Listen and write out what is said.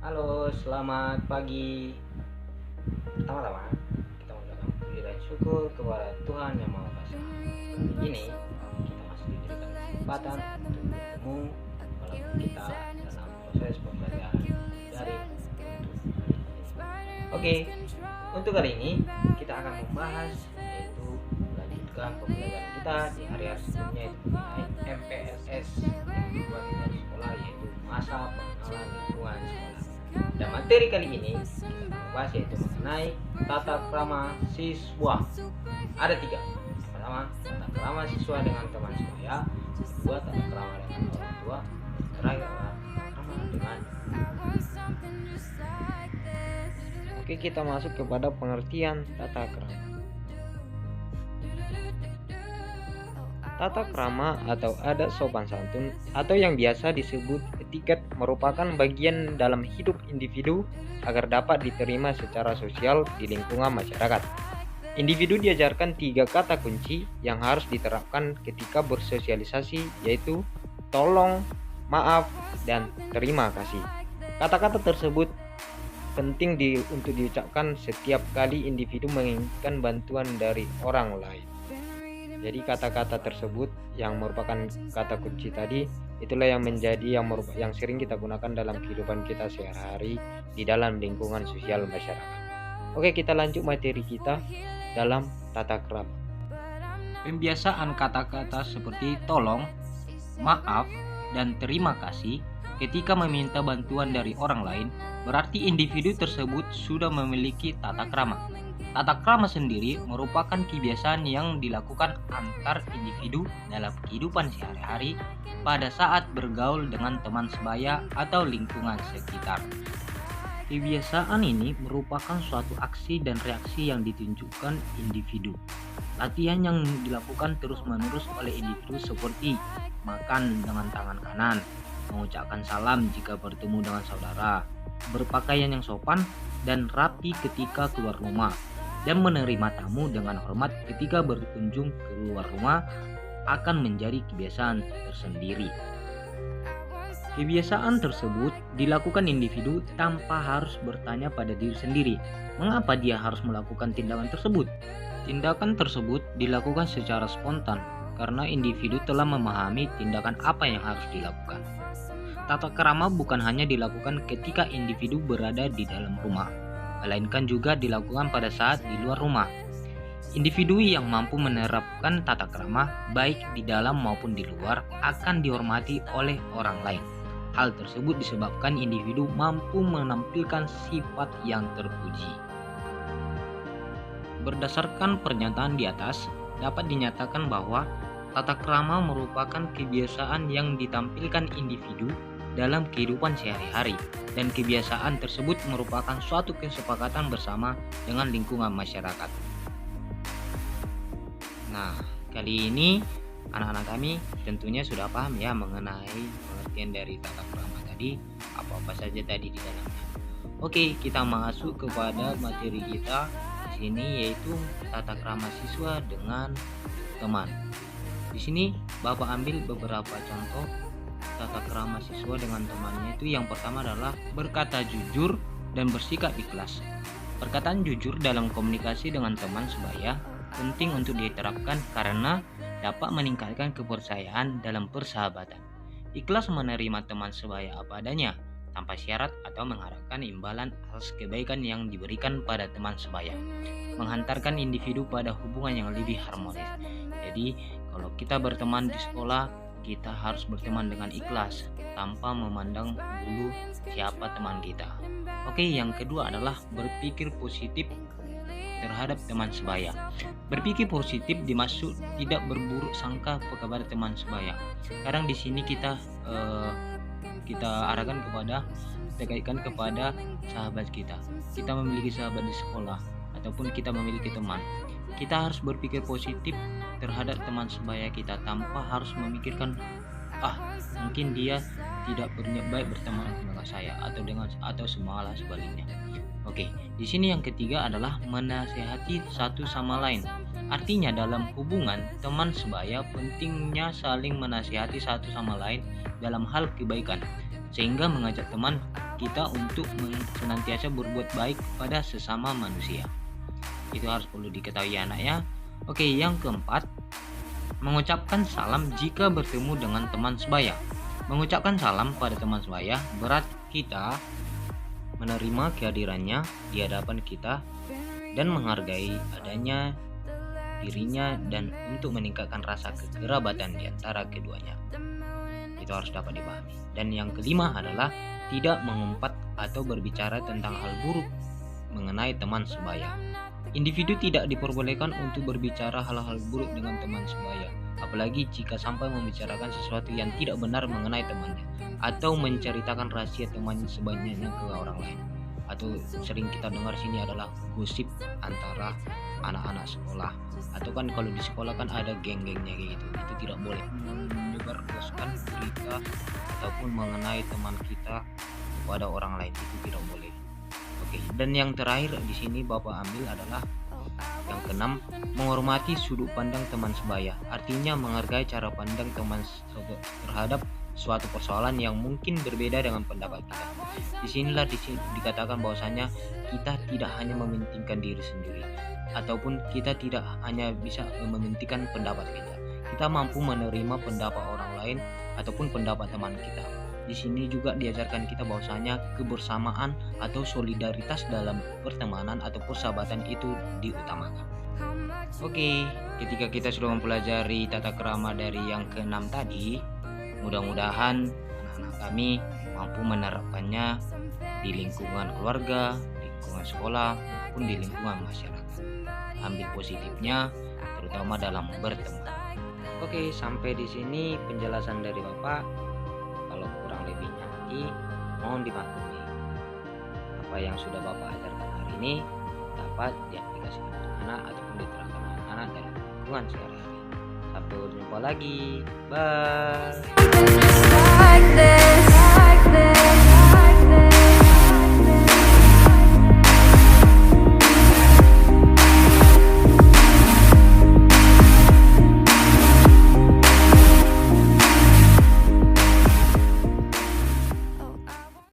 Halo, selamat pagi. Pertama-tama kita mengucapkan puji dan syukur kepada Tuhan Yang Maha Kuasa. Kali ini kita masih diberikan kesempatan untuk bertemu walaupun kita dalam proses pembelajaran dari Oke, untuk kali ini kita akan membahas yaitu melanjutkan pembelajaran kita di hari-hari sebelumnya itu mengenai MPLS yang dibuat dari sekolah yaitu masa pengenalan lingkungan sekolah. Dan materi kali ini kita akan membahas yaitu mengenai tata krama siswa. Ada 3. Yang pertama, tata krama siswa dengan teman sebaya. Kedua, tata krama dengan orang tua. Dan terakhir adalah tata krama dengan. Oke, kita masuk kepada pengertian tata krama. Tata krama atau adat sopan santun atau yang biasa disebut etiket merupakan bagian dalam hidup individu agar dapat diterima secara sosial di lingkungan masyarakat. Individu diajarkan 3 kata kunci yang harus diterapkan ketika bersosialisasi, yaitu tolong, maaf, dan terima kasih. Kata-kata tersebut penting untuk diucapkan setiap kali individu menginginkan bantuan dari orang lain. Jadi kata-kata tersebut yang merupakan kata kunci tadi itulah yang menjadi yang sering kita gunakan dalam kehidupan kita sehari-hari di dalam lingkungan sosial masyarakat. Oke, kita lanjut materi kita dalam tata krama. Pembiasaan kata-kata seperti tolong, maaf, dan terima kasih ketika meminta bantuan dari orang lain berarti individu tersebut sudah memiliki tata krama. Tata krama sendiri merupakan kebiasaan yang dilakukan antar individu dalam kehidupan sehari-hari pada saat bergaul dengan teman sebaya atau lingkungan sekitar. Kebiasaan ini merupakan suatu aksi dan reaksi yang ditunjukkan individu. Latihan yang dilakukan terus-menerus oleh individu seperti makan dengan tangan kanan, mengucapkan salam jika bertemu dengan saudara, berpakaian yang sopan dan rapi ketika keluar rumah, dan menerima tamu dengan hormat ketika berkunjung keluar rumah akan menjadi kebiasaan tersendiri. Kebiasaan tersebut dilakukan individu tanpa harus bertanya pada diri sendiri, mengapa dia harus melakukan tindakan tersebut. Tindakan tersebut dilakukan secara spontan karena individu telah memahami tindakan apa yang harus dilakukan. Tata krama bukan hanya dilakukan ketika individu berada di dalam rumah, melainkan juga dilakukan pada saat di luar rumah. Individu yang mampu menerapkan tata krama baik di dalam maupun di luar akan dihormati oleh orang lain. Hal tersebut disebabkan individu mampu menampilkan sifat yang terpuji. Berdasarkan pernyataan di atas, dapat dinyatakan bahwa tata krama merupakan kebiasaan yang ditampilkan individu dalam kehidupan sehari-hari, dan kebiasaan tersebut merupakan suatu kesepakatan bersama dengan lingkungan masyarakat. Nah, kali ini anak-anak kami tentunya sudah paham ya mengenai pengertian dari tata krama tadi, apa-apa saja tadi di dalamnya. Oke, kita masuk kepada materi kita di sini, yaitu tata krama siswa dengan teman. Di sini Bapak ambil beberapa contoh tata krama siswa dengan temannya. Itu yang pertama adalah berkata jujur dan bersikap ikhlas. Perkataan jujur dalam komunikasi dengan teman sebaya penting untuk diterapkan karena dapat meningkatkan kepercayaan dalam persahabatan. Ikhlas menerima teman sebaya apa adanya, tanpa syarat atau mengharapkan imbalan atas kebaikan yang diberikan pada teman sebaya, menghantarkan individu pada hubungan yang lebih harmonis. Jadi, kalau kita berteman di sekolah, kita harus berteman dengan ikhlas tanpa memandang dulu siapa teman kita. Oke, yang kedua adalah berpikir positif terhadap teman sebaya. Berpikir positif dimaksud tidak berburuk sangka kepada teman sebaya. Kadang di sini kita arahkan kepada kaitkan kepada sahabat kita. Kita memiliki sahabat di sekolah ataupun kita memiliki teman. Kita harus berpikir positif terhadap teman sebaya kita tanpa harus memikirkan mungkin dia tidak berniat baik berteman dengan saya atau semalah sebaliknya. Oke, di sini yang ketiga adalah menasihati satu sama lain. Artinya dalam hubungan teman sebaya pentingnya saling menasihati satu sama lain dalam hal kebaikan, sehingga mengajak teman kita untuk senantiasa berbuat baik pada sesama manusia. Itu harus perlu diketahui anak ya. Oke, yang keempat, mengucapkan salam jika bertemu dengan teman sebaya. Mengucapkan salam pada teman sebaya berarti kita menerima kehadirannya di hadapan kita dan menghargai adanya dirinya dan untuk meningkatkan rasa kekerabatan di antara keduanya. Itu harus dapat dipahami. Dan yang kelima adalah tidak mengumpat atau berbicara tentang hal buruk mengenai teman sebaya. Individu tidak diperbolehkan untuk berbicara hal-hal buruk dengan teman sebaya, apalagi jika sampai membicarakan sesuatu yang tidak benar mengenai temannya atau menceritakan rahasia teman sebayanya ke orang lain. Atau sering kita dengar sini adalah gosip antara anak-anak sekolah, atau kan kalau di sekolah kan ada geng-gengnya gitu. Itu tidak boleh menyebarluaskan berita ataupun mengenai teman kita kepada orang lain, itu tidak boleh. Oke, dan yang terakhir di sini Bapak ambil adalah yang keenam, menghormati sudut pandang teman sebaya. Artinya menghargai cara pandang teman terhadap suatu persoalan yang mungkin berbeda dengan pendapat kita. Disinilah dikatakan bahwasanya kita tidak hanya mementingkan diri sendiri, ataupun kita tidak hanya bisa mementingkan pendapat kita. Kita mampu menerima pendapat orang lain ataupun pendapat teman kita. Di sini juga diajarkan kita bahwasanya kebersamaan atau solidaritas dalam pertemanan atau persahabatan itu diutamakan. Oke, ketika kita sudah mempelajari tata krama dari yang keenam tadi, mudah-mudahan anak-anak kami mampu menerapkannya di lingkungan keluarga, di lingkungan sekolah, maupun di lingkungan masyarakat. Ambil positifnya, terutama dalam berteman. Oke, sampai di sini penjelasan dari Bapak. Kalau kurang lebihnya lagi, mohon dimaklumi. Apa yang sudah Bapak ajarkan hari ini dapat diaplikasikan anak-anak ataupun diterapkan anak-anak dalam lingkungan sehari-hari. Sampai berjumpa lagi. Bye.